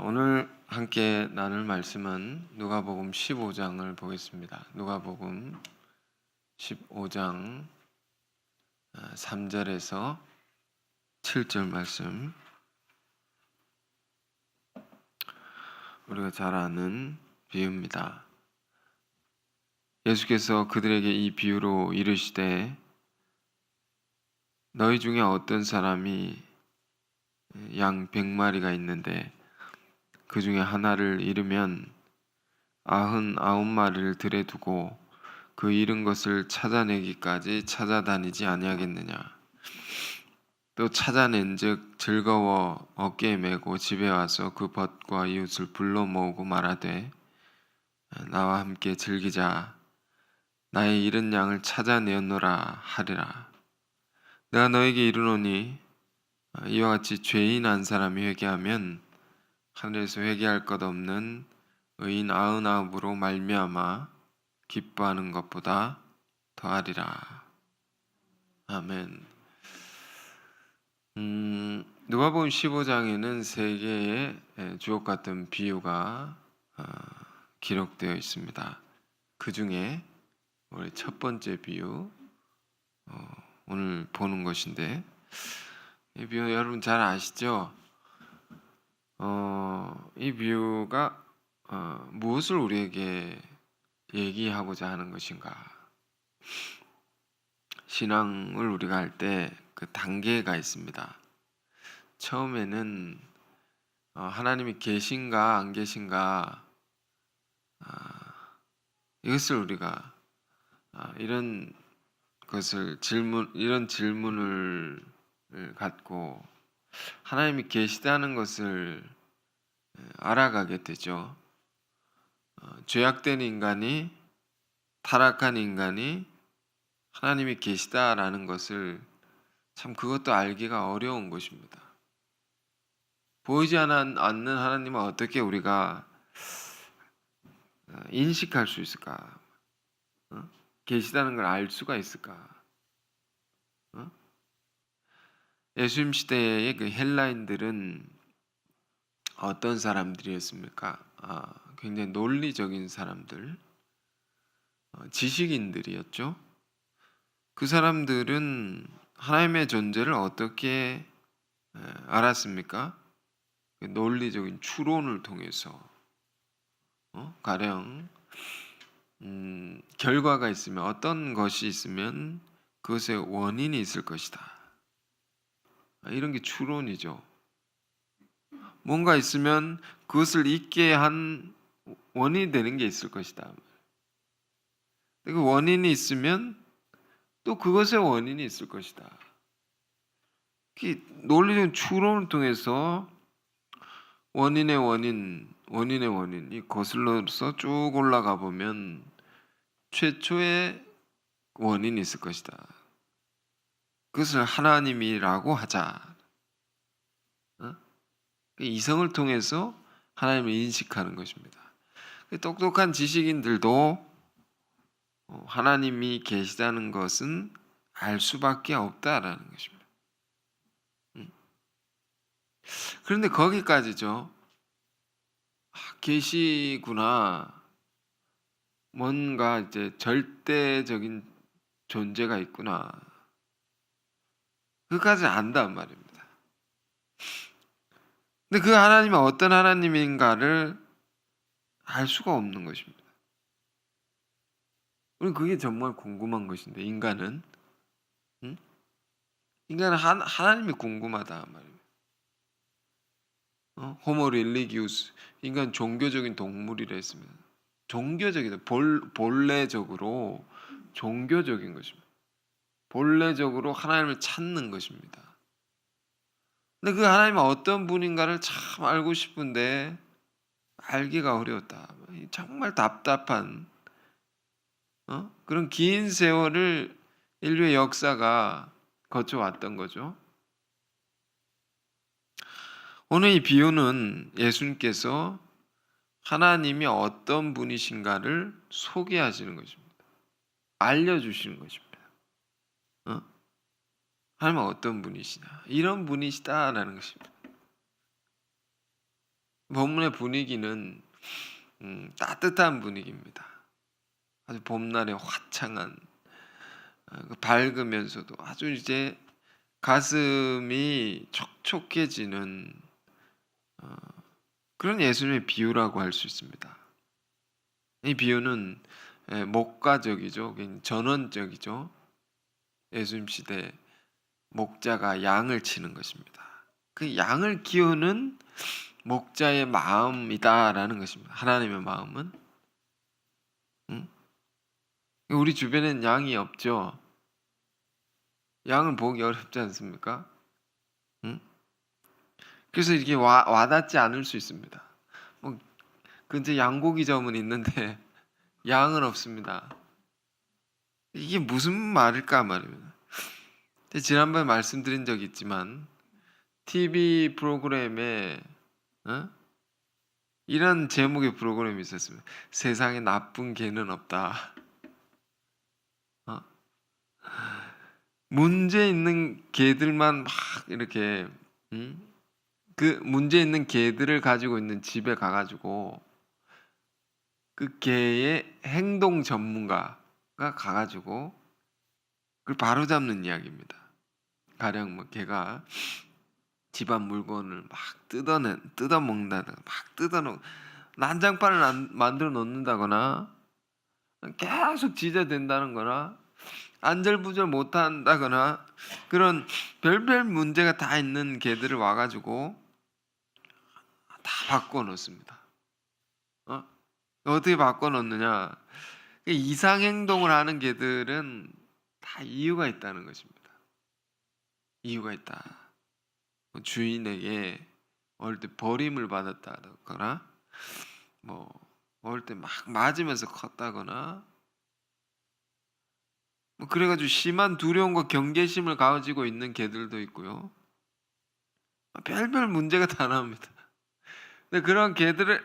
오늘 함께 나눌 말씀은 누가복음 15장을 보겠습니다. 누가복음 15장 3절에서 7절 말씀. 우리가 잘 아는 비유입니다. 예수께서 그들에게 이 비유로 이르시되 너희 중에 어떤 사람이 양 100마리가 있는데 그 중에 하나를 잃으면 99마리를 들에 두고 그 잃은 것을 찾아내기까지 찾아다니지 아니하겠느냐. 또 찾아낸즉 즐거워 어깨에 메고 집에 와서 그 벗과 이웃을 불러 모으고 말하되 나와 함께 즐기자. 나의 잃은 양을 찾아내었노라 하리라. 내가 너에게 이르노니 이와 같이 죄인 한 사람이 회개하면 하늘에서 회개할 것 없는 의인 99으로 말미암아 기뻐하는 것보다 더하리라. 아멘. 누가복음 15장에는 세 개의 주옥 같은 비유가 기록되어 있습니다. 그 중에 우리 첫 번째 비유 오늘 보는 것인데, 이 비유 여러분 잘 아시죠? 이 비유가 무엇을 우리에게 얘기하고자 하는 것인가? 신앙을 우리가 할 때 그 단계가 있습니다. 처음에는 하나님이 계신가 안 계신가, 이것을 우리가 이런 질문을 갖고 하나님이 계시다는 것을 알아가게 되죠. 죄악된 인간이, 타락한 인간이 하나님이 계시다라는 것을 참 그것도 알기가 어려운 것입니다. 보이지 않는 하나님을 어떻게 우리가 인식할 수 있을까? 계시다는 걸 알 수가 있을까? 예수님 시대의 그 헬라인들은 어떤 사람들이었습니까? 굉장히 논리적인 사람들, 지식인들이었죠. 그 사람들은 하나님의 존재를 어떻게 알았습니까? 논리적인 추론을 통해서, 가령 결과가 있으면, 어떤 것이 있으면 그것에 원인이 있을 것이다. 이런 게 추론이죠. 뭔가 있으면 그것을 있게 한 원인이 되는 게 있을 것이다. 그 원인이 있으면 또 그것의 원인이 있을 것이다. 논리적인 추론을 통해서 원인의 원인이 거슬러서 쭉 올라가 보면 최초의 원인이 있을 것이다. 그것을 하나님이라고 하자. 이성을 통해서 하나님을 인식하는 것입니다. 똑똑한 지식인들도 하나님이 계시다는 것은 알 수밖에 없다라는 것입니다. 그런데 거기까지죠. 계시구나. 뭔가 이제 절대적인 존재가 있구나. 그까지 안단 말입니다. 근데 그 하나님이 어떤 하나님인가를 알 수가 없는 것입니다. 우리 그게 정말 궁금한 것인데, 인간은 하나님이 궁금하다 말입니다. 호모 릴리기우스, 인간 종교적인 동물이라 했습니다. 종교적이다. 본래적으로 종교적인 것입니다. 본래적으로 하나님을 찾는 것입니다. 근데 그 하나님은 어떤 분인가를 참 알고 싶은데 알기가 어려웠다. 정말 답답한 그런 긴 세월을 인류의 역사가 거쳐왔던 거죠. 오늘 이 비유는 예수님께서 하나님이 어떤 분이신가를 소개하시는 것입니다. 알려주시는 것입니다. 하나님은 어떤 분이시냐, 이런 분이시다라는 것입니다. 본문의 분위기는 따뜻한 분위기입니다. 아주 봄날의 화창한 밝으면서도 아주 이제 가슴이 촉촉해지는 그런 예수님의 비유라고 할 수 있습니다. 이 비유는 목가적이죠. 전원적이죠. 예수님 시대 목자가 양을 치는 것입니다. 그 양을 키우는 목자의 마음이다라는 것입니다. 하나님의 마음은. 우리 주변엔 양이 없죠. 양을 보기 어렵지 않습니까? 그래서 이게 와닿지 않을 수 있습니다. 뭐 근처 양고기점은 있는데 양은 없습니다. 이게 무슨 말일까 말입니다. 지난번에 말씀드린 적이 있지만 TV 프로그램에 이런 제목의 프로그램이 있었습니다. 세상에 나쁜 개는 없다. 문제 있는 개들만 막 이렇게 그 문제 있는 개들을 가지고 있는 집에 가가지고 그 개의 행동 전문가가 가가지고 그걸 바로잡는 이야기입니다. 가령 뭐 개가 집안 물건을 막 뜯어먹는다거나 막 뜯어놓고 난장판을 만들어 놓는다거나 계속 지저댄다는 거나 안절부절 못한다거나 그런 별별 문제가 다 있는 개들을 와가지고 다 바꿔놓습니다. 어떻게 바꿔놓느냐? 이상행동을 하는 개들은 다 이유가 있다는 것입니다. 이유가 있다. 주인에게 어릴 때 버림을 받았다거나 뭐 어릴 때 막 맞으면서 컸다거나 뭐 그래가지고 심한 두려움과 경계심을 가지고 있는 개들도 있고요. 별별 문제가 다 나옵니다. 근데 그런 개들을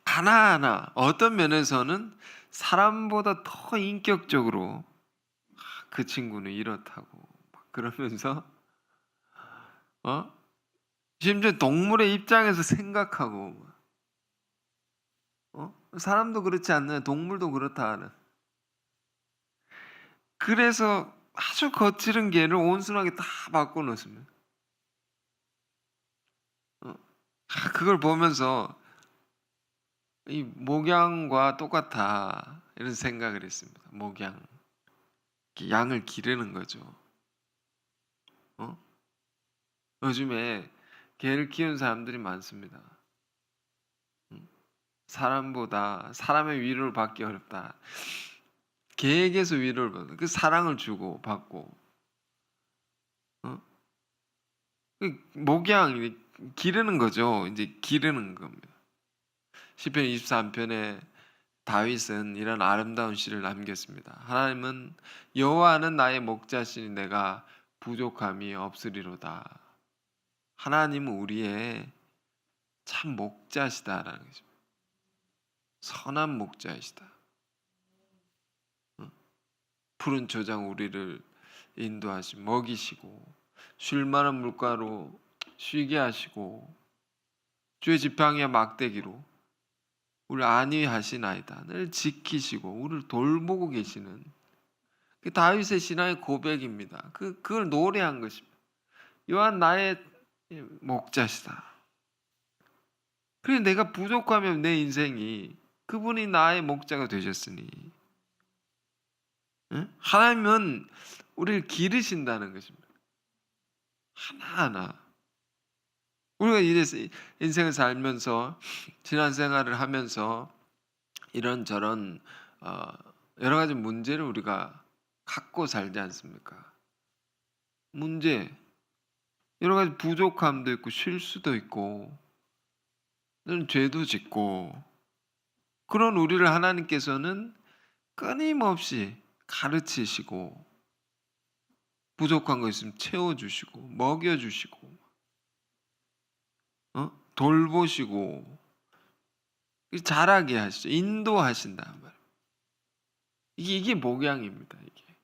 하나하나 어떤 면에서는 사람보다 더 인격적으로 그 친구는 이렇다고 막 그러면서 심지어 동물의 입장에서 생각하고 사람도 그렇지 않느냐 동물도 그렇다 하는 그래서 아주 거칠은 개를 온순하게 다 바꿔놓습니다. 그걸 보면서 이 목양과 똑같아 이런 생각을 했습니다. 목양 양을 기르는 거죠. 요즘에 개를 키우는 사람들이 많습니다. 사람보다 사람의 위로를 받기 어렵다. 개에게서 위로를 받는 그 사랑을 주고 받고 목양 기르는 거죠. 이제 기르는 겁니다. 시편 23편에 다윗은 이런 아름다운 시를 남겼습니다. 하나님은 여호와는 나의 목자시니 내가 부족함이 없으리로다. 하나님은 우리의 참 목자시다라는 거죠. 선한 목자이시다. 푸른 초장 우리를 인도하시 먹이시고 쉴 만한 물가로 쉬게 하시고 주의 지팡이와 막대기로 우리를 안위하시나이다. 늘 지키시고 우리를 돌보고 계시는 그 다윗의 신앙의 고백입니다. 그걸 노래한 것입니다. 요한 나의 목자시다. 그래 내가 부족하면 내 인생이 그분이 나의 목자가 되셨으니 하나님은 우리를 기르신다는 것입니다. 하나하나 우리가 이래서 인생을 살면서 신앙생활을 하면서 이런저런 여러 가지 문제를 우리가 갖고 살지 않습니까? 문제 여러 가지 부족함도 있고 실수도 있고 죄도 짓고 그런 우리를 하나님께서는 끊임없이 가르치시고 부족한 거 있으면 채워주시고 먹여주시고 돌보시고 자라게 하시죠. 인도하신다 말이에요. 이게 목양입니다. 이게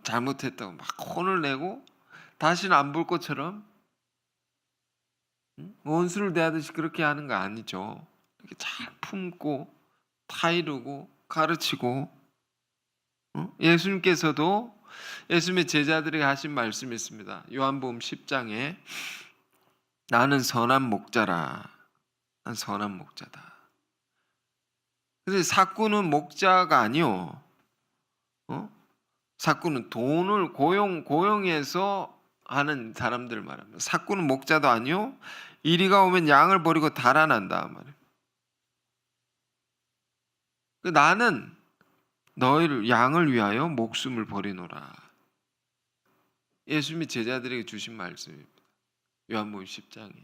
잘못했다고 막 혼을 내고 다시는 안 볼 것처럼 원수를 대하듯이 그렇게 하는 거 아니죠. 이렇게 잘 품고 타이르고 가르치고 예수님께서도 예수님의 제자들에게 하신 말씀이 있습니다. 요한복음 10장에 나는 선한 목자라. 난 선한 목자다. 근데 사꾼은 목자가 아니요. 사꾼은 돈을 고용해서 하는 사람들 말합니다. 사꾼은 목자도 아니요. 이리가 오면 양을 버리고 달아난다 말이에요. 나는 너희를 양을 위하여 목숨을 버리노라. 예수님이 제자들에게 주신 말씀입니다. 요한복음 10장에.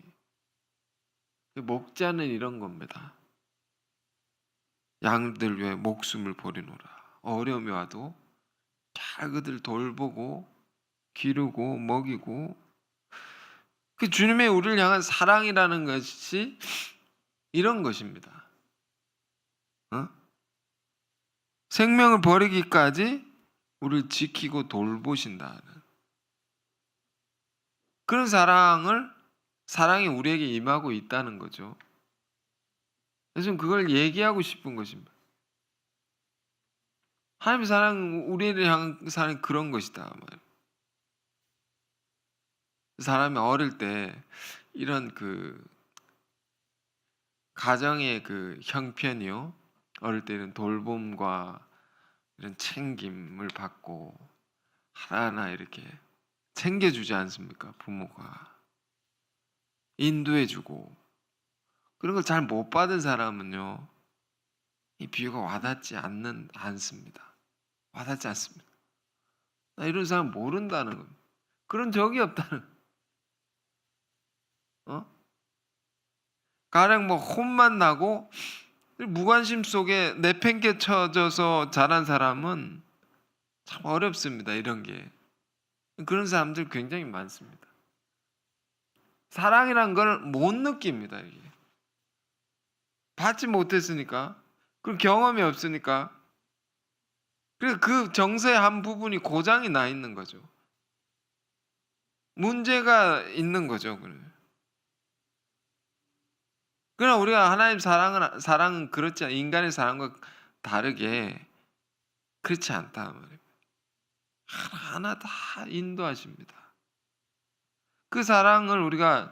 목자는 이런 겁니다. 양들 위해 목숨을 버리노라. 어려움이 와도 잘 그들 돌보고 기르고 먹이고, 그 주님의 우리를 향한 사랑이라는 것이 이런 것입니다. 생명을 버리기까지 우리를 지키고 돌보신다는 그런 사랑이 우리에게 임하고 있다는 거죠. 그래서 그걸 얘기하고 싶은 것입니다. 하나님의 사랑, 우리를 향한 사랑이 그런 것이다. 사람이 어릴 때 이런 그 가정의 그 형편이요, 어릴 때는 돌봄과 이런 챙김을 받고 하나하나 이렇게 챙겨주지 않습니까? 부모가 인도해주고. 그런 걸 잘 못 받은 사람은요, 이 비유가 와닿지 않습니다. 와닿지 않습니다. 나 이런 사람 모른다는 겁니다. 그런 적이 없다는. 가령 뭐 혼만 나고 무관심 속에 내팽개쳐져서 자란 사람은 참 어렵습니다. 이런 게. 그런 사람들 굉장히 많습니다. 사랑이란 걸 못 느낍니다. 이게. 받지 못했으니까. 그런 경험이 없으니까. 그래서 그 정서의 한 부분이 고장이 나 있는 거죠. 문제가 있는 거죠. 그러나 우리가 하나님 사랑은 그렇지 않아. 인간의 사랑과 다르게 그렇지 않다 말입니다. 하나하나 다 인도하십니다. 그 사랑을 우리가,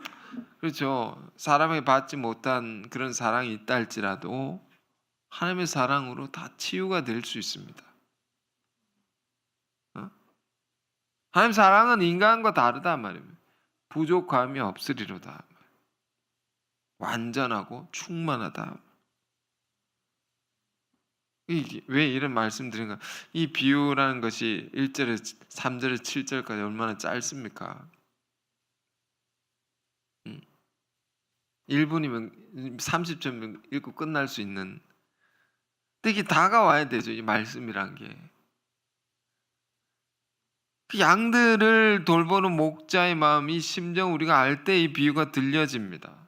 그렇죠, 사람에게 받지 못한 그런 사랑이 있다 할지라도 하나님의 사랑으로 다 치유가 될 수 있습니다. 하나님 사랑은 인간과 다르다 말입니다. 부족함이 없으리로다. 완전하고 충만하다. 왜 이런 말씀 드린가? 이 비유라는 것이 1절에 3절에 7절까지 얼마나 짧습니까? 1분이면 30점 읽고 끝날 수 있는. 근데 이게 다가와야 되죠. 이 말씀이란 게. 그 양들을 돌보는 목자의 마음이 심정 우리가 알 때 이 비유가 들려집니다.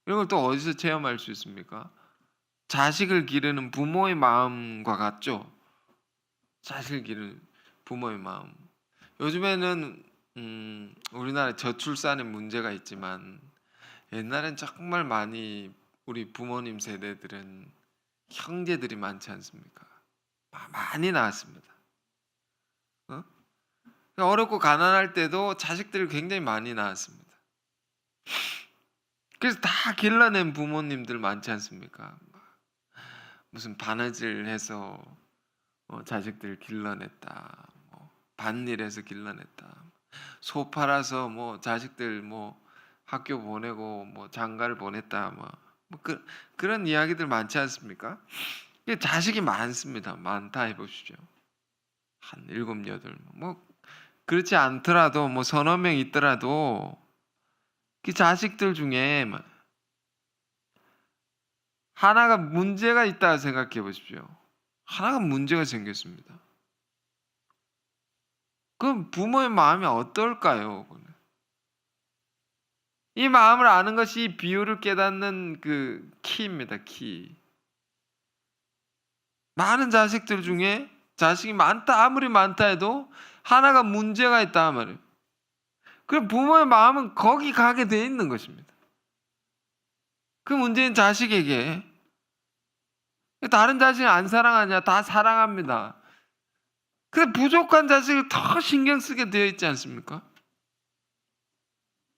이런 걸 또 어디서 체험할 수 있습니까? 자식을 기르는 부모의 마음과 같죠. 자식을 기르는 부모의 마음. 요즘에는 우리나라에 저출산의 문제가 있지만 옛날엔 정말 많이 우리 부모님 세대들은 형제들이 많지 않습니까? 많이 낳았습니다. 어렵고 가난할 때도 자식들을 굉장히 많이 낳았습니다. 그래서 다 길러낸 부모님들 많지 않습니까? 무슨 바느질해서 자식들 길러냈다, 밭일해서 길러냈다, 소 팔아서 자식들 학교 보내고 장가를 보냈다, 그런 이야기들 많지 않습니까? 자식이 많습니다. 많다 해보시죠. 한 7, 8, 그렇지 않더라도 서너 명 있더라도 그 자식들 중에 하나가 문제가 있다 생각해 보십시오. 하나가 문제가 생겼습니다. 그럼 부모의 마음이 어떨까요? 이 마음을 아는 것이 비유를 깨닫는 그 키입니다. 키. 많은 자식들 중에 자식이 많다, 아무리 많다 해도 하나가 문제가 있다 말이에요. 그럼 부모의 마음은 거기 가게 돼 있는 것입니다. 그 문제는 자식에게. 다른 자식을 안 사랑하냐? 다 사랑합니다. 근데 부족한 자식을 더 신경 쓰게 되어 있지 않습니까?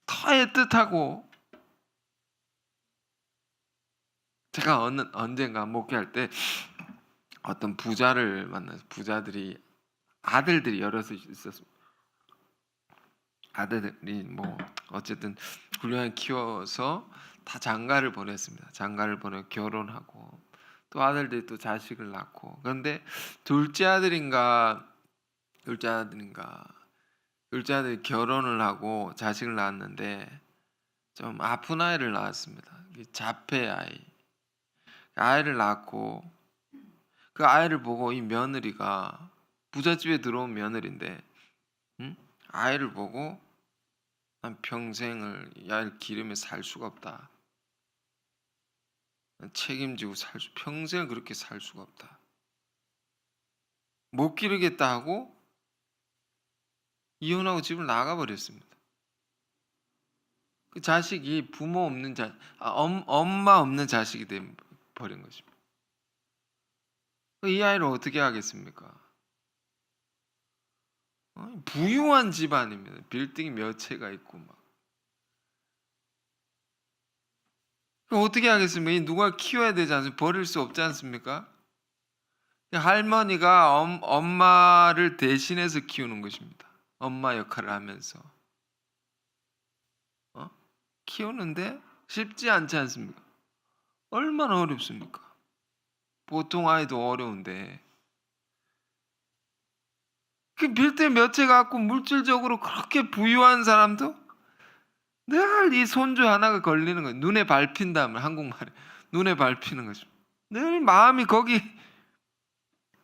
더 애틋하고. 제가 언젠가 목회할 때 어떤 부자를 만나서 부자들이 아들들이 여럿이 있었습니다. 아들들이 뭐 어쨌든 훌륭하게 키워서 다 장가를 보냈습니다. 장가를 보내 결혼하고 또 아들들이 또 자식을 낳고. 그런데 둘째 아들이 결혼을 하고 자식을 낳았는데 좀 아픈 아이를 낳았습니다. 자폐 아이를 낳고 그 아이를 보고 이 며느리가 부잣집에 들어온 며느리인데 아이를 보고 난 평생을 이 아이를 기르며 살 수가 없다. 책임지고 평생을 그렇게 살 수가 없다. 못 기르겠다 하고 이혼하고 집을 나가버렸습니다. 그 자식이 엄마 없는 자식이 돼 버린 것입니다. 이 아이를 어떻게 하겠습니까? 부유한 집안입니다. 빌딩이 몇 채가 있고 막. 어떻게 하겠습니까? 누가 키워야 되지 않습니까? 버릴 수 없지 않습니까? 할머니가 엄마를 대신해서 키우는 것입니다. 엄마 역할을 하면서 키우는데 쉽지 않지 않습니까? 얼마나 어렵습니까? 보통 아이도 어려운데 그 빌딩 몇 채 갖고 물질적으로 그렇게 부유한 사람도 늘 이 손주 하나가 걸리는 거예요. 눈에 밟힌다면 한국말에 눈에 밟히는 거죠. 늘 마음이 거기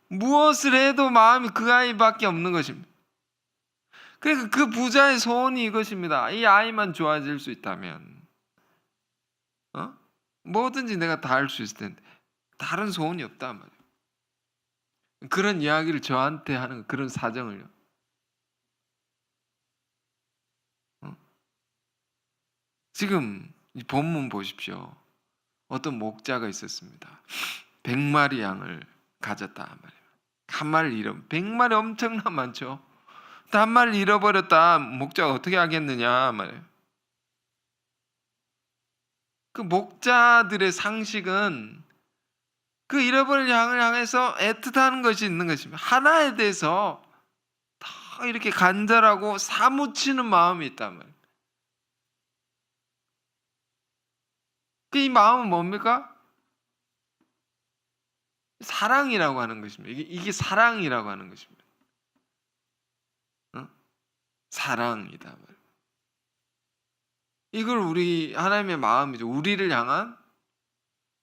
무엇을 해도 마음이 그 아이밖에 없는 것입니다. 그러니까 그 부자의 소원이 이것입니다. 이 아이만 좋아질 수 있다면 뭐든지 내가 다 할 수 있을 텐데 다른 소원이 없단 말이에요. 그런 이야기를 저한테 하는 그런 사정을요. 지금 이 본문 보십시오. 어떤 목자가 있었습니다. 100마리 양을 가졌다 말이에요. 한 마리를 잃으면 100마리 엄청나 많죠. 한 마리를 잃어버렸다. 목자가 어떻게 하겠느냐 말이에요. 그 목자들의 상식은 그 잃어버린 양을 향해서 애틋하는 것이 있는 것입니다. 하나에 대해서 다 이렇게 간절하고 사무치는 마음이 있단 말이에요. 이 마음은 뭡니까? 사랑이라고 하는 것입니다. 이게 사랑이라고 하는 것입니다. 사랑이다 말이에요. 이걸 우리 하나님의 마음이죠. 우리를 향한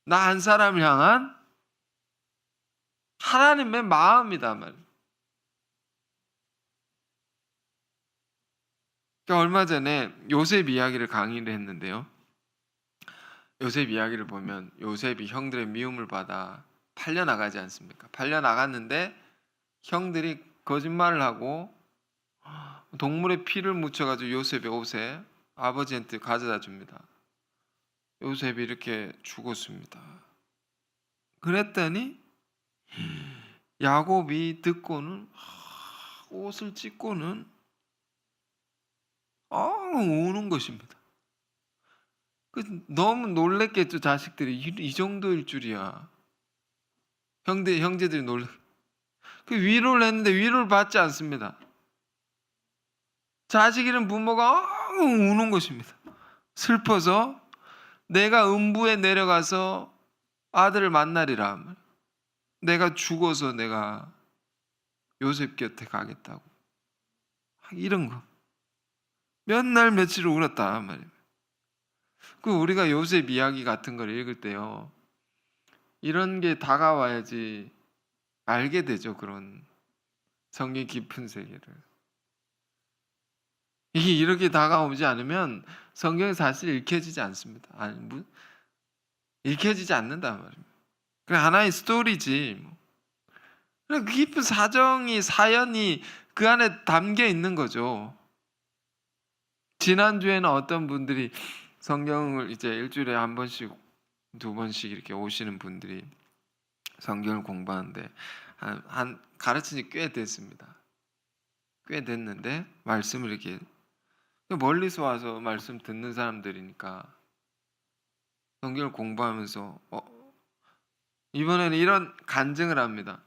나 한 사람을 향한 하나님의 마음이다 말이에요. 그러니까 얼마 전에 요셉 이야기를 강의를 했는데요. 요셉 이야기를 보면 요셉이 형들의 미움을 받아 팔려 나가지 않습니까? 팔려 나갔는데 형들이 거짓말을 하고 동물의 피를 묻혀가지고 요셉의 옷에 아버지한테 가져다 줍니다. 요셉이 이렇게 죽었습니다. 그랬더니 야곱이 듣고는 옷을 찢고는 우는 것입니다. 너무 놀랬겠죠. 자식들이 이 정도일 줄이야. 형제들이 놀래. 그 위로를 했는데 위로를 받지 않습니다. 자식 잃은 부모가 우는 것입니다. 슬퍼서 내가 음부에 내려가서 아들을 만나리라. 내가 죽어서 내가 요셉 곁에 가겠다고. 이런 거. 몇 날 며칠 울었다 말이에요. 그 우리가 요셉 이야기 같은 걸 읽을 때요. 이런 게 다가와야지 알게 되죠. 그런 성경 깊은 세계를. 이게 이렇게 다가오지 않으면 성경이 사실 읽혀지지 않습니다. 읽혀지지 않는단 말입니다. 그냥 하나의 스토리지. 그 깊은 사연이 그 안에 담겨 있는 거죠. 지난주에는 어떤 분들이 성경을 이제 일주일에 한 번씩, 두 번씩 이렇게 오시는 분들이 성경을 공부하는데 한 가르친 지 꽤 됐습니다. 꽤 됐는데 말씀을 이렇게 멀리서 와서 말씀 듣는 사람들이니까 성경을 공부하면서 이번에는 이런 간증을 합니다.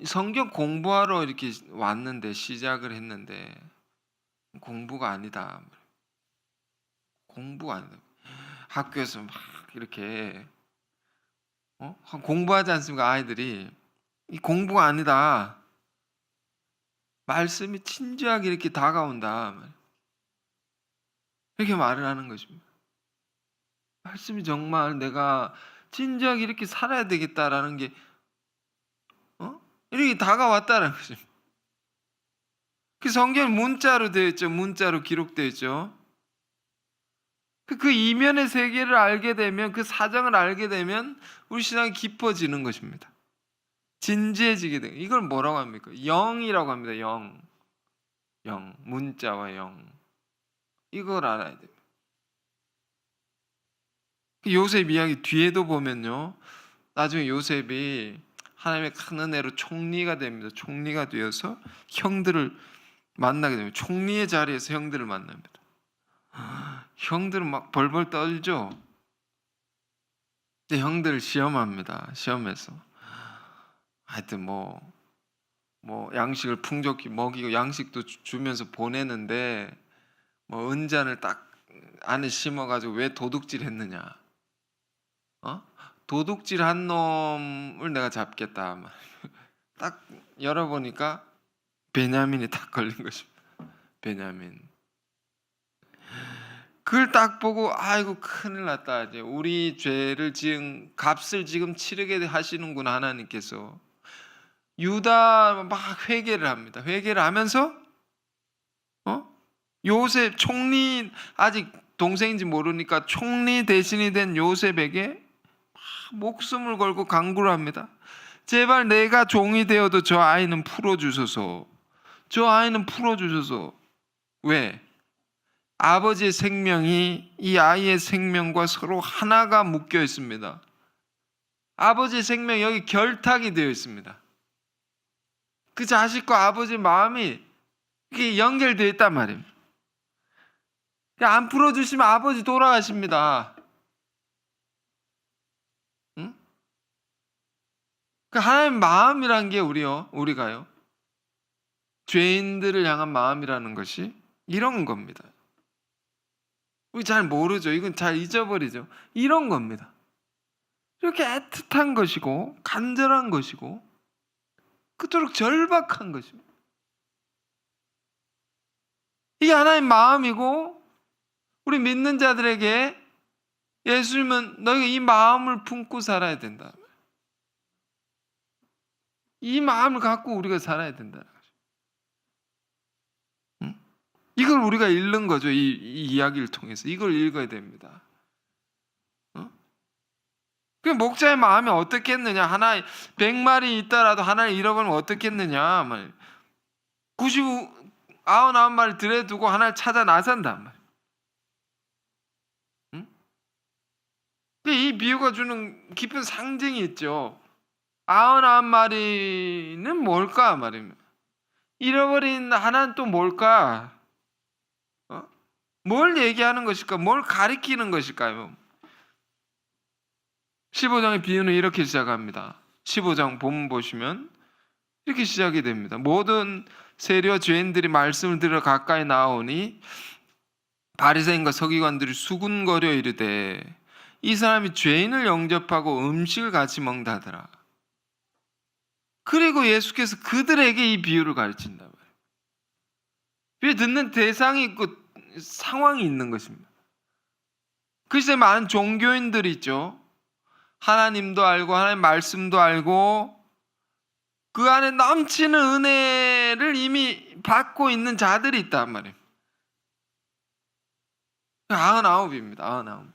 성경 공부하러 이렇게 왔는데, 시작을 했는데 공부가 아니다. 공부가 아니다. 학교에서 막 이렇게 공부하지 않습니까? 아이들이. 이 공부가 아니다. 말씀이 진지하게 이렇게 다가온다. 이렇게 말을 하는 것입니다. 말씀이 정말 내가 진지하게 이렇게 살아야 되겠다라는 게 이렇게 다가왔다는 것입니다. 그 성경 문자로 되어 있죠. 문자로 기록되어 있죠. 그 이면의 세계를 알게 되면, 그 사정을 알게 되면 우리 신앙이 깊어지는 것입니다. 진지해지게 돼요. 이걸 뭐라고 합니까? 영이라고 합니다. 영. 문자와 영. 이걸 알아야 돼요. 요셉 이야기 뒤에도 보면요, 나중에 요셉이 하나님의 큰 은혜로 총리가 됩니다. 총리가 되어서 형들을 만나게 됩니다. 총리의 자리에서 형들을 만납니다. 형들은 막 벌벌 떨죠. 근데 형들을 시험합니다. 시험해서 하여튼 뭐 양식을 풍족히 먹이고 양식도 주면서 보내는데 은잔을 딱 안에 심어가지고 왜 도둑질 했느냐? 도둑질 한 놈을 내가 잡겠다. 딱 열어보니까 베냐민이 딱 걸린 것입니다. 베냐민. 그걸 딱 보고 아이고 큰일 났다. 이제 우리 죄를 지은 값을 지금 치르게 하시는구나 하나님께서. 유다 막 회개를 합니다. 회개를 하면서 요셉 총리, 아직 동생인지 모르니까 총리 대신이 된 요셉에게 목숨을 걸고 간구를 합니다. 제발 내가 종이 되어도 저 아이는 풀어주소서. 저 아이는 풀어주소서. 왜? 아버지의 생명이 이 아이의 생명과 서로 하나가 묶여 있습니다. 아버지의 생명이 여기 결탁이 되어 있습니다. 그 자식과 아버지의 마음이 이게 연결되어 있단 말입니다. 안 풀어주시면 아버지 돌아가십니다. 응? 그 하나님의 마음이란 게 우리가요, 죄인들을 향한 마음이라는 것이 이런 겁니다. 우리 잘 모르죠. 이건 잘 잊어버리죠. 이런 겁니다. 이렇게 애틋한 것이고 간절한 것이고 그토록 절박한 것입니다. 이게 하나님의 마음이고, 우리 믿는 자들에게 예수님은 너희가 이 마음을 품고 살아야 된다. 이 마음을 갖고 우리가 살아야 된다. 이걸 우리가 읽는 거죠. 이 이야기를 통해서 이걸 읽어야 됩니다. 그 목자의 마음이 어떻겠느냐? 하나 100마리 있더라도 하나를 잃어버리면 어떻겠느냐? 99마리 들여두고 하나를 찾아 나선단 말이에요. 이 비유가 주는 깊은 상징이 있죠. 99마리는 뭘까 말입니다. 잃어버린 하나는 또 뭘까? 뭘 얘기하는 것일까? 뭘 가리키는 것일까요? 15장의 비유는 이렇게 시작합니다. 15장 본문 보시면 이렇게 시작이 됩니다. 모든 세리와 죄인들이 말씀을 들어 가까이 나오니 바리새인과 서기관들이 수군거려 이르되 이 사람이 죄인을 영접하고 음식을 같이 먹는다 하더라. 그리고 예수께서 그들에게 이 비유를 가르친다 말이에요. 비유 듣는 대상이 있고 상황이 있는 것입니다. 그 시대에 많은 종교인들이 있죠. 하나님도 알고 하나님 말씀도 알고 그 안에 넘치는 은혜를 이미 받고 있는 자들이 있단 말이에요. 99입니다.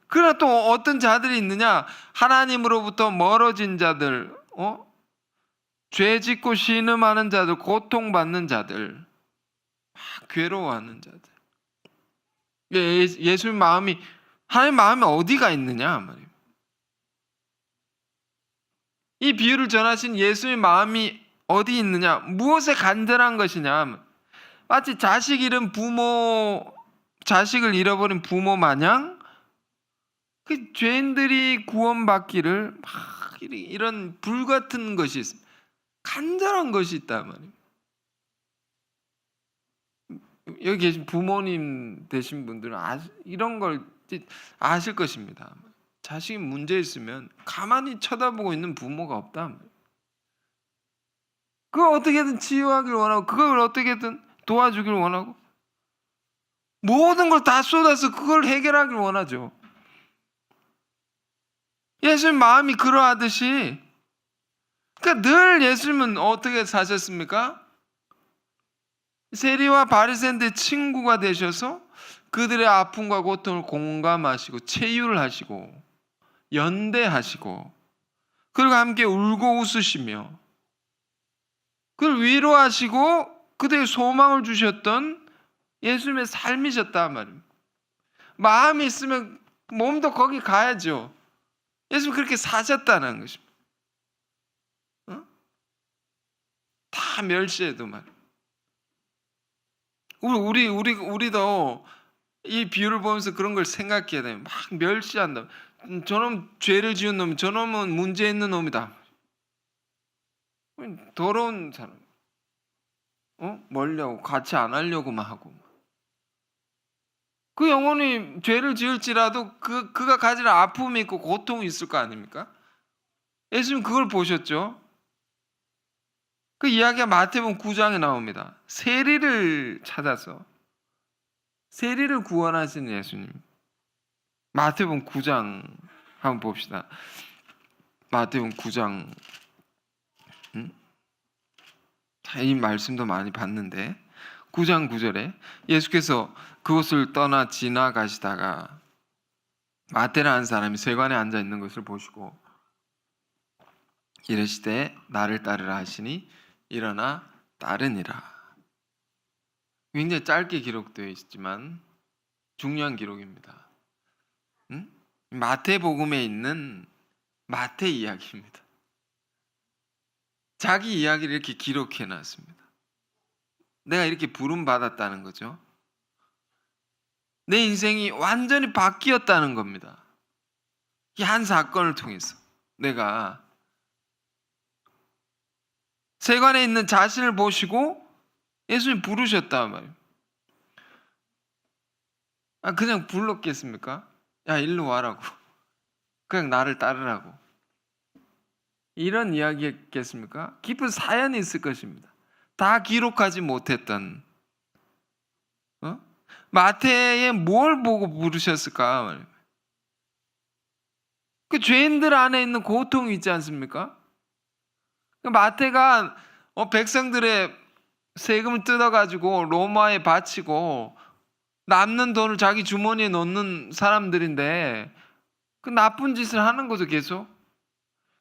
99. 그러나 또 어떤 자들이 있느냐? 하나님으로부터 멀어진 자들, 죄 짓고 신음하는 자들, 고통받는 자들, 막 괴로워하는 자들. 예수님 마음이, 하나님 마음이 어디가 있느냐 말이에요. 이 비유를 전하신 예수의 마음이 어디 있느냐? 무엇에 간절한 것이냐? 마치 자식을 잃어버린 부모 마냥 그 죄인들이 구원받기를 막 이런 불같은 것이 있습니다. 간절한 것이 있단 말이에요. 여기 계신 부모님 되신 분들은 이런 걸 아실 것입니다. 자식이 문제 있으면 가만히 쳐다보고 있는 부모가 없다. 그걸 어떻게든 치유하길 원하고, 그걸 어떻게든 도와주길 원하고, 모든 걸 다 쏟아서 그걸 해결하길 원하죠. 예수님 마음이 그러하듯이, 그러니까 늘 예수님은 어떻게 사셨습니까? 세리와 바리새인들의 친구가 되셔서 그들의 아픔과 고통을 공감하시고 체유를 하시고 연대하시고, 그리고 함께 울고 웃으시며 그를 위로하시고 그들의 소망을 주셨던 예수님의 삶이셨단 말입니다. 마음이 있으면 몸도 거기 가야죠. 예수님 그렇게 사셨다는 것입니다. 다 멸시해도 말이에요. 우리도 이 비유를 보면서 그런 걸 생각해야 돼요. 막 멸시한다. 저놈 죄를 지은 놈, 저놈은 문제 있는 놈이다. 더러운 사람. 멀려고 같이 안 하려고만 하고. 그 영혼이 죄를 지을지라도 그가 가진 아픔이 있고 고통이 있을 거 아닙니까? 예수님 그걸 보셨죠. 그 이야기가 마태복음 9장에 나옵니다. 세리를 찾아서 세리를 구원하신 예수님. 마태복음 9장 한번 봅시다. 마태복음 9장. 이 말씀도 많이 봤는데 9장 9절에 예수께서 그곳을 떠나 지나가시다가 마태라는 사람이 세관에 앉아 있는 것을 보시고 이르시되 나를 따르라 하시니 일어나 따르니라. 굉장히 짧게 기록되어 있지만 중요한 기록입니다. 마태복음에 있는 마태 이야기입니다. 자기 이야기를 이렇게 기록해 놨습니다. 내가 이렇게 부름 받았다는 거죠. 내 인생이 완전히 바뀌었다는 겁니다. 이 한 사건을 통해서 내가 세관에 있는 자신을 보시고 예수님 부르셨단 말이에요. 그냥 불렀겠습니까? 야, 일로 와라고. 그냥 나를 따르라고. 이런 이야기였겠습니까? 깊은 사연이 있을 것입니다. 다 기록하지 못했던. 마태에 뭘 보고 부르셨을까? 그 죄인들 안에 있는 고통이 있지 않습니까? 마태가 백성들의 세금을 뜯어가지고 로마에 바치고 남는 돈을 자기 주머니에 넣는 사람들인데 그 나쁜 짓을 하는 거죠, 계속.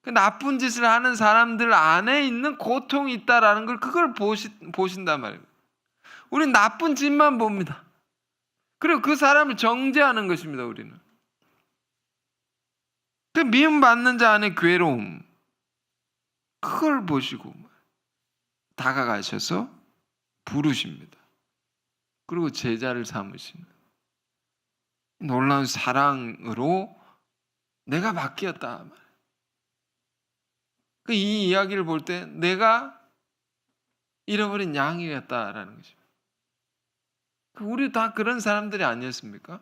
그 나쁜 짓을 하는 사람들 안에 있는 고통이 있다라는 걸 그걸 보신단 말이에요. 우리는 나쁜 짓만 봅니다. 그리고 그 사람을 정죄하는 것입니다, 우리는. 그 미움받는 자 안에 괴로움, 그걸 보시고 다가가셔서 부르십니다. 그리고 제자를 삼으십니다. 놀라운 사랑으로 내가 바뀌었다. 이 이야기를 볼 때 내가 잃어버린 양이었다라는 것입니다. 우리 다 그런 사람들이 아니었습니까?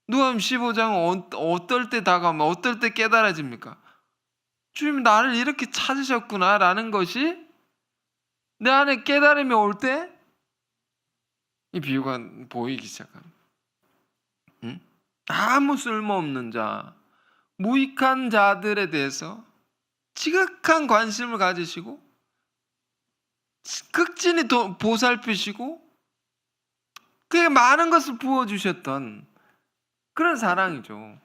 누가복음 15장은 어떨 때 다가오면 어떨 때 깨달아집니까? 주님 나를 이렇게 찾으셨구나라는 것이 내 안에 깨달음이 올 때 이 비유가 보이기 시작합니다. 아무 쓸모없는 자, 무익한 자들에 대해서 지극한 관심을 가지시고 극진히 보살피시고 그에 많은 것을 부어주셨던 그런 사랑이죠.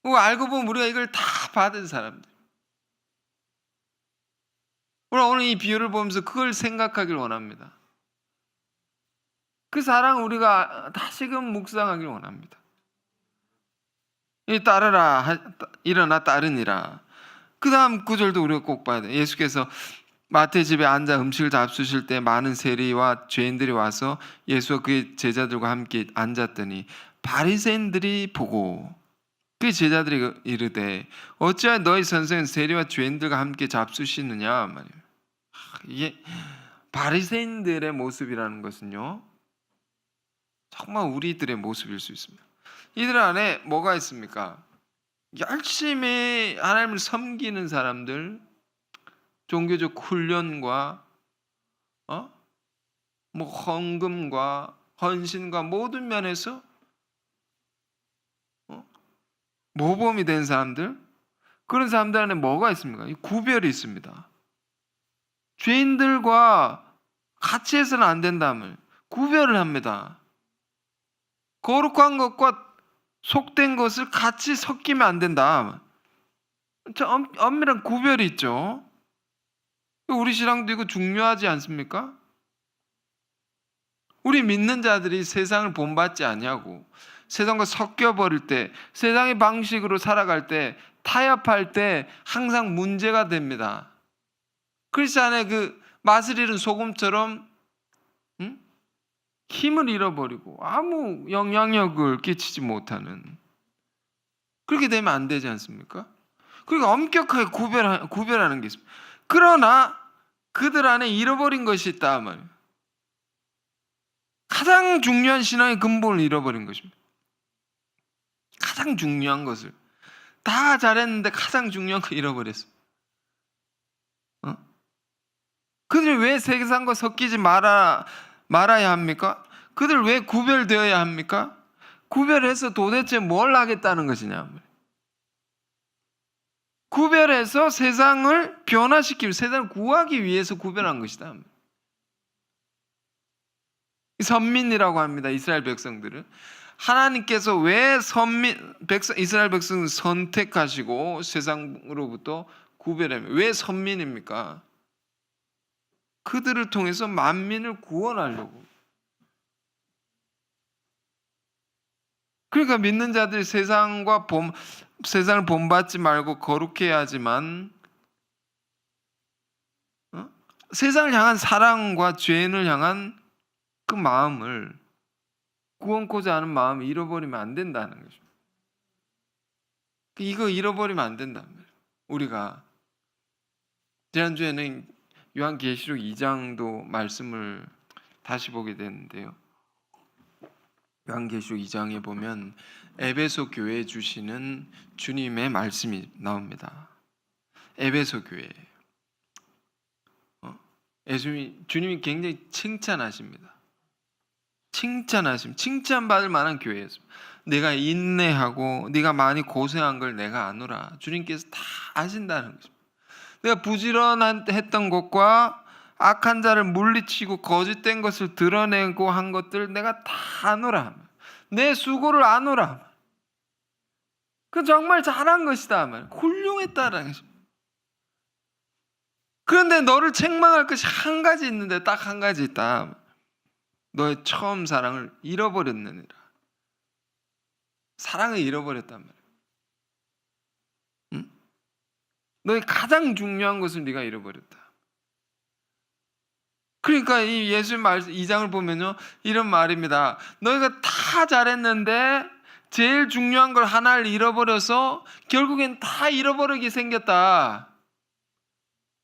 알고 보면 우리가 이걸 다 받은 사람들. 우리가 오늘 이 비유를 보면서 그걸 생각하길 원합니다. 그 사랑 우리가 다시금 묵상하길 원합니다. 따르라, 일어나 따르니라. 그 다음 구절도 우리가 꼭 봐야 돼요. 예수께서 마태 집에 앉아 음식을 잡수실 때 많은 세리와 죄인들이 와서 예수와 그의 제자들과 함께 앉았더니 바리새인들이 보고 그 제자들이 이르되 어찌하여 너희 선생은 세리와 죄인들과 함께 잡수시느냐 말이에요. 이게 바리새인들의 모습이라는 것은요, 정말 우리들의 모습일 수 있습니다. 이들 안에 뭐가 있습니까? 열심히 하나님을 섬기는 사람들, 종교적 훈련과 헌금과 헌신과 모든 면에서 모범이 된 사람들, 그런 사람들 안에 뭐가 있습니까? 구별이 있습니다. 죄인들과 같이 해서는 안 된다면 구별을 합니다. 거룩한 것과 속된 것을 같이 섞이면 안 된다. 엄밀한 구별이 있죠. 우리 신앙도 이거 중요하지 않습니까? 우리 믿는 자들이 세상을 본받지 아니하고 세상과 섞여버릴 때, 세상의 방식으로 살아갈 때, 타협할 때 항상 문제가 됩니다. 그리스도 안에 그 맛을 잃은 소금처럼 힘을 잃어버리고 아무 영향력을 끼치지 못하는, 그렇게 되면 안 되지 않습니까? 그러니까 엄격하게 구별하는 게 있습니다. 그러나 그들 안에 잃어버린 것이 있다 말이에요. 가장 중요한 신앙의 근본을 잃어버린 것입니다. 가장 중요한 것을 다 잘했는데 가장 중요한 거 잃어버렸어. 그들 왜 세상과 섞이지 말아야 합니까? 그들 왜 구별되어야 합니까? 구별해서 도대체 뭘 하겠다는 것이냐? 구별해서 세상을 변화시키고 세상을 구하기 위해서 구별한 것이다. 선민이라고 합니다. 이스라엘 백성들은. 하나님께서 왜 이스라엘 백성을 선택하시고 세상으로부터 구별하면 왜 선민입니까? 그들을 통해서 만민을 구원하려고. 그러니까 믿는 자들이 세상을 본받지 말고 거룩해야 하지만 세상을 향한 사랑과 죄인을 향한 그 마음을, 구원코자 하는 마음을 잃어버리면 안 된다는 거죠. 이거 잃어버리면 안 된다는 거예요. 우리가 지난주에는 요한계시록 2장도 말씀을 다시 보게 됐는데요. 요한계시록 2장에 보면 에베소 교회에 주시는 주님의 말씀이 나옵니다. 에베소 교회. 주님이 굉장히 칭찬하십니다. 칭찬받을 만한 교회였습니다. 내가 인내하고 네가 많이 고생한 걸 내가 아노라. 주님께서 다 아신다는 것입니다. 내가 부지런했던 것과 악한 자를 물리치고 거짓된 것을 드러내고 한 것들 내가 다 아노라. 내 수고를 아노라. 그 정말 잘한 것이다. 훌륭했다라는 것입니다. 그런데 너를 책망할 것이 한 가지 있는데 딱 한 가지 있다. 너의 처음 사랑을 잃어버렸느니라. 사랑을 잃어버렸단 말이야. 응? 너의 가장 중요한 것을 네가 잃어버렸다. 그러니까 이 예수님 말씀 2장을 보면요, 이런 말입니다. 너희가 다 잘했는데 제일 중요한 걸 하나를 잃어버려서 결국엔 다 잃어버리게 생겼다.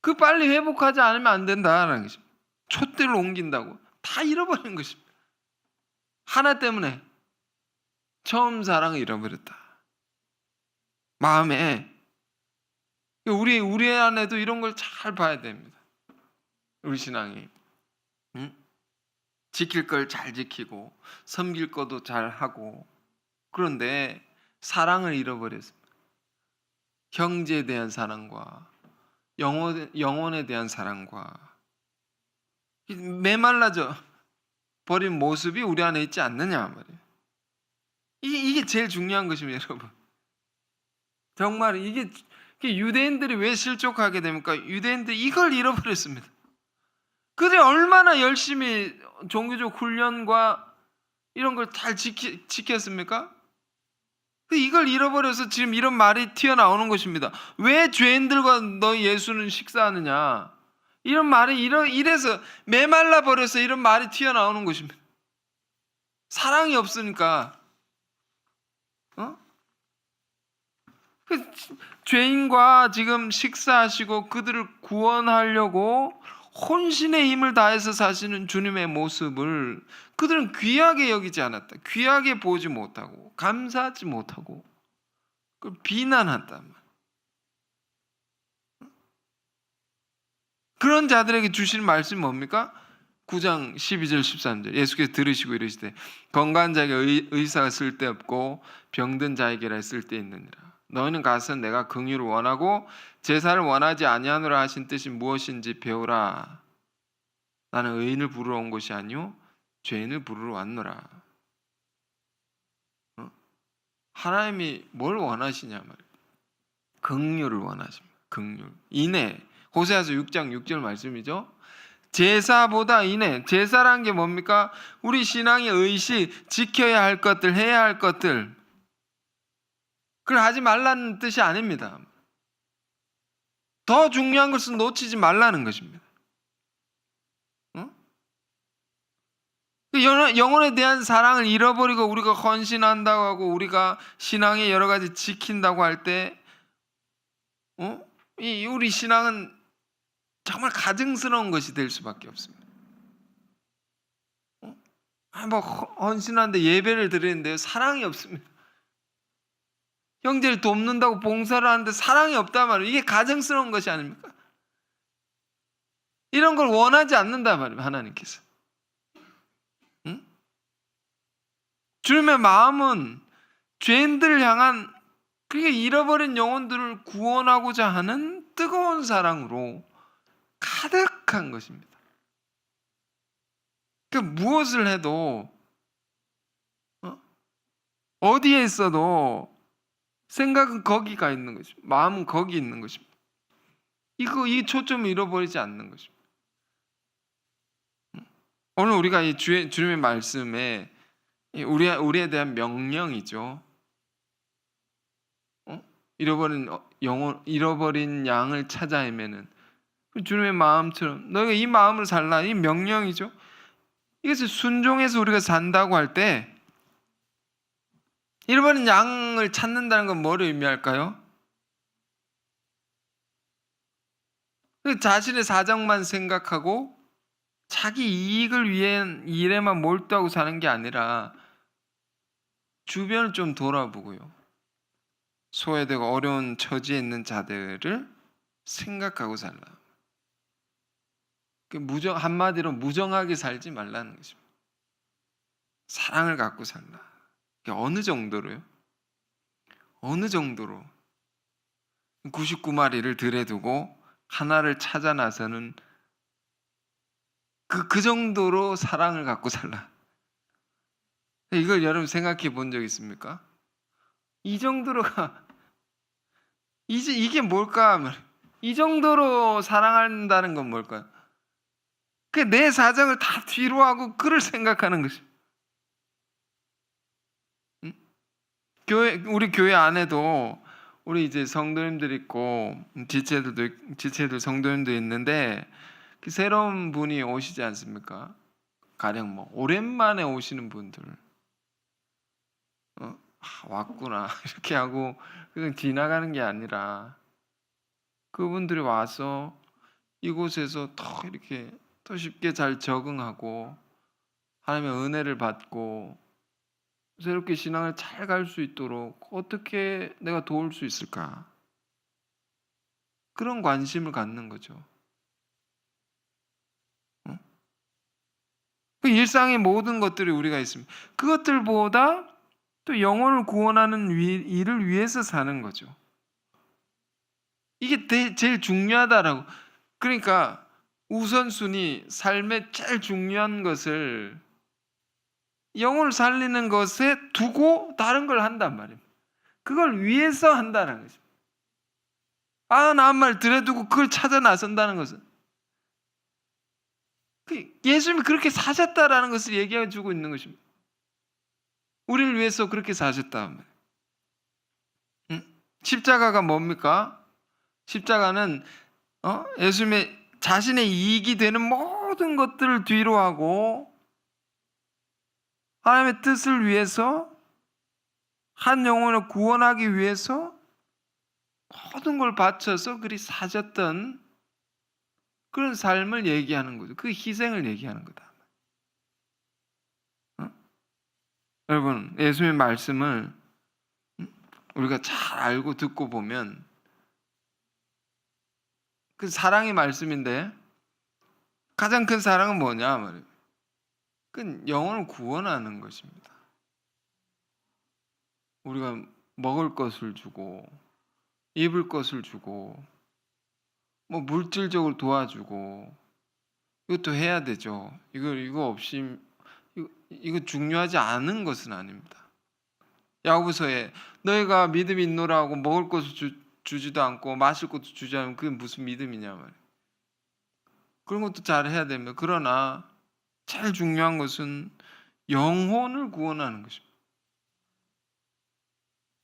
그 빨리 회복하지 않으면 안 된다라는 것입니다. 촛대를 옮긴다고 다 잃어버린 것입니다. 하나 때문에 처음 사랑을 잃어버렸다. 마음에 우리 안에도 이런 걸 잘 봐야 됩니다. 우리 신앙이 지킬 걸 잘 지키고 섬길 것도 잘 하고, 그런데 사랑을 잃어버렸습니다. 형제에 대한 사랑과 영혼에 대한 사랑과 메말라져 버린 모습이 우리 안에 있지 않느냐 말이에요. 이게 제일 중요한 것입니다, 여러분. 정말 이게 유대인들이 왜 실족하게 됩니까? 유대인들이 이걸 잃어버렸습니다. 그들이 얼마나 열심히 종교적 훈련과 이런 걸 잘 지켰습니까? 이걸 잃어버려서 지금 이런 말이 튀어나오는 것입니다. 왜 죄인들과 너희 예수는 식사하느냐? 이런 말이 이래서 메말라 버려서 이런 말이 튀어나오는 것입니다. 사랑이 없으니까. 죄인과 지금 식사하시고 그들을 구원하려고 혼신의 힘을 다해서 사시는 주님의 모습을 그들은 귀하게 여기지 않았다. 귀하게 보지 못하고 감사하지 못하고 그걸 비난한단 말이야. 그런 자들에게 주시는 말씀이 뭡니까? 9장 12절 13절 예수께서 들으시고 이르시되 건강한 자에게 의사가 쓸데없고 병든 자에게라 쓸데있느니라. 너희는 가서 내가 긍휼을 원하고 제사를 원하지 아니하노라 하신 뜻이 무엇인지 배우라. 나는 의인을 부르러 온 것이 아니요 죄인을 부르러 왔노라. 하나님이 뭘 원하시냐 말이에요. 긍휼을 원하십니다. 긍휼. 인애. 호세아서 6장 6절 말씀이죠. 제사보다 인애. 제사란 게 뭡니까? 우리 신앙의 의식, 지켜야 할 것들, 해야 할 것들. 그걸 하지 말라는 뜻이 아닙니다. 더 중요한 것은 놓치지 말라는 것입니다. 영혼에 대한 사랑을 잃어버리고 우리가 헌신한다고 하고 우리가 신앙의 여러 가지 지킨다고 할 때 우리 신앙은 정말 가증스러운 것이 될 수밖에 없습니다. 뭐 헌신하는데 예배를 드리는데요, 사랑이 없습니다. 형제를 돕는다고 봉사를 하는데 사랑이 없단 말이에요. 이게 가증스러운 것이 아닙니까? 이런 걸 원하지 않는단 말이에요, 하나님께서. 주님의 마음은 죄인들을 향한 그게 잃어버린 영혼들을 구원하고자 하는 뜨거운 사랑으로 가득한 것입니다. 그러니까 무엇을 해도 어디에 있어도 생각은 거기가 있는 것입니다. 마음은 거기 있는 것입니다. 이 초점을 잃어버리지 않는 것입니다. 오늘 우리가 이 주님의 말씀에 우리에 대한 명령이죠. 잃어버린 양을 찾아 헤매는 주님의 마음처럼 너희가 이 마음으로 살라, 이 명령이죠. 이것을 순종해서 우리가 산다고 할 때 잃어버린 양을 찾는다는 건 뭐를 의미할까요? 자신의 사정만 생각하고 자기 이익을 위한 일에만 몰두하고 사는 게 아니라 주변을 좀 돌아보고요. 소외되고 어려운 처지에 있는 자들을 생각하고 살라. 한마디로 무정하게 살지 말라는 것입니다. 사랑을 갖고 살라. 어느 정도로요? 어느 정도로? 99마리를 들에 두고 하나를 찾아 나서는 그 정도로 사랑을 갖고 살라. 이걸 여러분 생각해 본 적 있습니까? 이 정도로가 이게 뭘까? 이 정도로 사랑한다는 건 뭘까요? 내 사정을 다 뒤로 하고 그를 생각하는 것입니다. 우리 교회 안에도 우리 이제 성도님들 있고 지체들 성도님도 있는데 새로운 분이 오시지 않습니까? 가령 뭐 오랜만에 오시는 분들 왔구나 이렇게 하고 그냥 지나가는 게 아니라 그분들이 와서 이곳에서 더 이렇게 더 쉽게 잘 적응하고 하나님의 은혜를 받고 새롭게 신앙을 잘 갈 수 있도록 어떻게 내가 도울 수 있을까? 그런 관심을 갖는 거죠. 그 일상의 모든 것들이 우리가 있습니다. 그것들보다 또 영혼을 구원하는 일을 위해서 사는 거죠. 이게 제일 중요하다라고. 그러니까 우선순위, 삶의 제일 중요한 것을 영혼을 살리는 것에 두고 다른 걸 한단 말입니다. 그걸 위해서 한다는 거죠. 나한 말 들여두고 그걸 찾아 나선다는 것은 예수님이 그렇게 사셨다라는 것을 얘기해 주고 있는 것입니다. 우리를 위해서 그렇게 사셨다. 십자가가 뭡니까? 십자가는 예수님의 자신의 이익이 되는 모든 것들을 뒤로 하고 하나님의 뜻을 위해서, 한 영혼을 구원하기 위해서 모든 걸 바쳐서 그리 사셨던 그런 삶을 얘기하는 거죠. 그 희생을 얘기하는 거다. 여러분, 예수님의 말씀을 우리가 잘 알고 듣고 보면 그 사랑의 말씀인데, 가장 큰 사랑은 뭐냐 말이에요. 그 영혼을 구원하는 것입니다. 우리가 먹을 것을 주고 입을 것을 주고 뭐 물질적으로 도와주고 이것도 해야 되죠. 이거 없이 이거 중요하지 않은 것은 아닙니다. 야고보서에 너희가 믿음이 있노라 하고 먹을 것을 주지도 않고 마실 것도 주지 않으면 그게 무슨 믿음이냐 말이에요. 그런 것도 잘 해야 됩니다. 그러나 제일 중요한 것은 영혼을 구원하는 것입니다.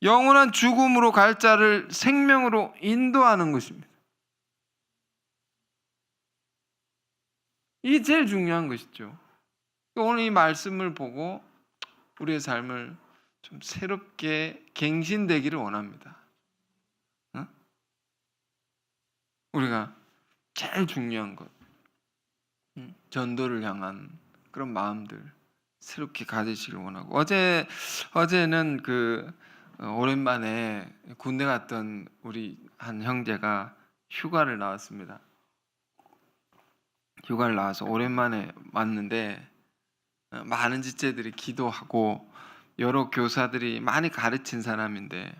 영원한 죽음으로 갈 자를 생명으로 인도하는 것입니다. 이게 제일 중요한 것이죠. 오늘 이 말씀을 보고 우리의 삶을 좀 새롭게 갱신되기를 원합니다. 우리가 제일 중요한 것, 전도를 향한 그런 마음들 새롭게 가지시길 원하고, 어제는 오랜만에 군대 갔던 우리 한 형제가 휴가를 나왔습니다. 휴가를 나와서 오랜만에 왔는데 많은 지체들이 기도하고 여러 교사들이 많이 가르친 사람인데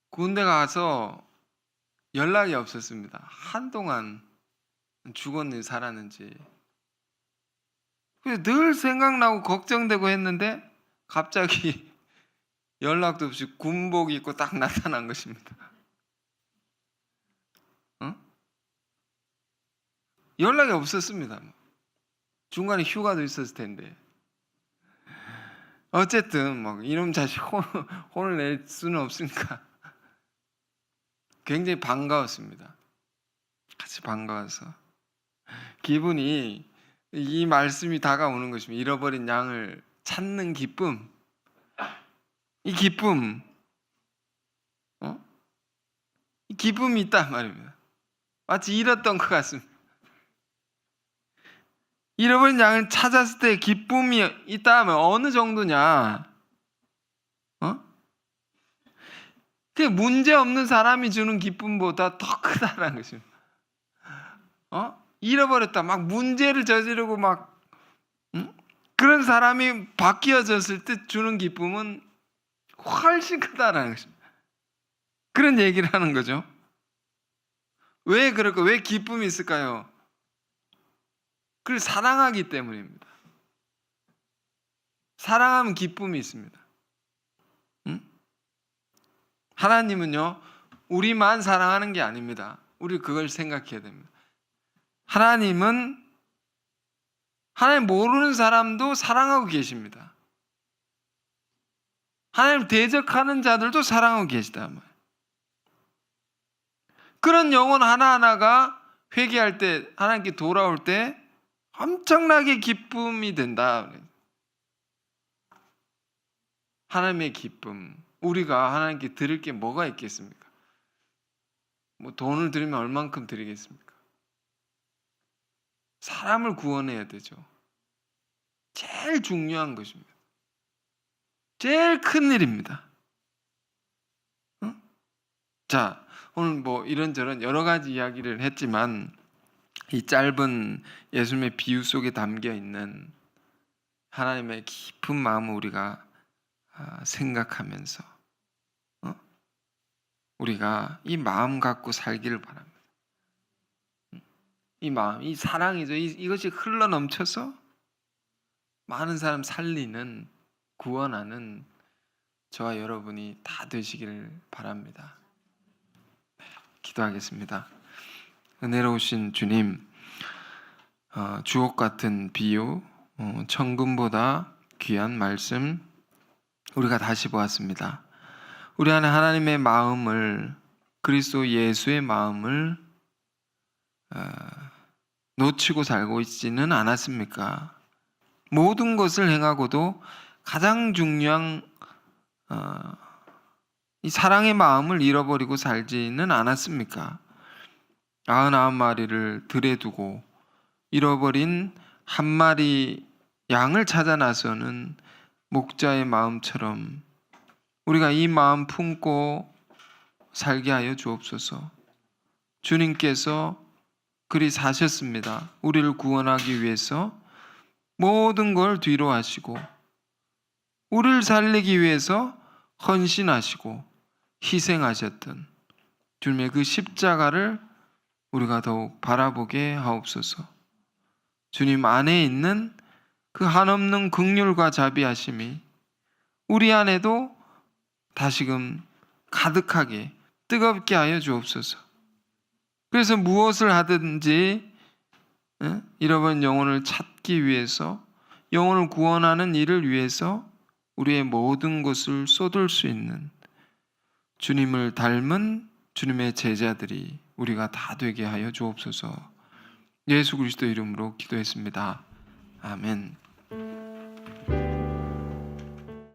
군대 가서 연락이 없었습니다. 한동안 죽었는지 살았는지. 그래서 늘 생각나고 걱정되고 했는데 갑자기 연락도 없이 군복 입고 딱 나타난 것입니다. 연락이 없었습니다. 중간에 휴가도 있었을 텐데. 어쨌든 이놈 자식 혼을 낼 수는 없으니까 굉장히 반가웠습니다. 같이 반가워서 기분이, 이 말씀이 다가오는 것입니다. 잃어버린 양을 찾는 기쁨. 이 기쁨, 이 기쁨이 있단 말입니다. 마치 잃었던 것 같습니다. 잃어버린 양을 찾았을 때 기쁨이 있다 하면 어느 정도냐? 그게 문제 없는 사람이 주는 기쁨보다 더 크다는 것입니다. 잃어버렸다, 막 문제를 저지르고 그런 사람이 바뀌어졌을 때 주는 기쁨은 훨씬 크다라는 것입니다. 그런 얘기를 하는 거죠. 왜 그럴까? 왜 기쁨이 있을까요? 그걸 사랑하기 때문입니다. 사랑하면 기쁨이 있습니다. 하나님은요, 우리만 사랑하는 게 아닙니다. 우리 그걸 생각해야 됩니다. 하나님은 하나님 모르는 사람도 사랑하고 계십니다. 하나님 대적하는 자들도 사랑하고 계시다 말이에요. 그런 영혼 하나하나가 회개할 때, 하나님께 돌아올 때 엄청나게 기쁨이 된다. 하나님의 기쁨. 우리가 하나님께 드릴 게 뭐가 있겠습니까? 돈을 드리면 얼만큼 드리겠습니까? 사람을 구원해야 되죠. 제일 중요한 것입니다. 제일 큰 일입니다. 자, 오늘 이런저런 여러 가지 이야기를 했지만 이 짧은 예수님의 비유 속에 담겨 있는 하나님의 깊은 마음을 우리가 생각하면서 우리가 이 마음 갖고 살기를 바랍니다. 이 마음, 이 사랑이죠. 이것이 흘러 넘쳐서 많은 사람 살리는, 구원하는 저와 여러분이 다 되시기를 바랍니다. 기도하겠습니다. 은혜로우신 주님, 주옥 같은 비유, 천금보다 귀한 말씀 우리가 다시 보았습니다. 우리 안에 하나님의 마음을, 그리스도 예수의 마음을 놓치고 살고 있지는 않았습니까? 모든 것을 행하고도 가장 중요한 이 사랑의 마음을 잃어버리고 살지는 않았습니까? 99마리를 들에 두고 잃어버린 한 마리 양을 찾아 나서는 목자의 마음처럼 우리가 이 마음 품고 살게 하여 주옵소서. 주님께서 그리 사셨습니다. 우리를 구원하기 위해서 모든 걸 뒤로 하시고 우리를 살리기 위해서 헌신하시고 희생하셨던 주님의 그 십자가를 우리가 더욱 바라보게 하옵소서. 주님 안에 있는 그 한없는 긍휼과 자비하심이 우리 안에도 다시금 가득하게 뜨겁게 하여 주옵소서. 그래서 무엇을 하든지 잃어버린 영혼을 찾기 위해서, 영혼을 구원하는 일을 위해서 우리의 모든 것을 쏟을 수 있는 주님을 닮은 주님의 제자들이 우리가 다 되게 하여 주옵소서. 예수 그리스도 이름으로 기도했습니다. 아멘.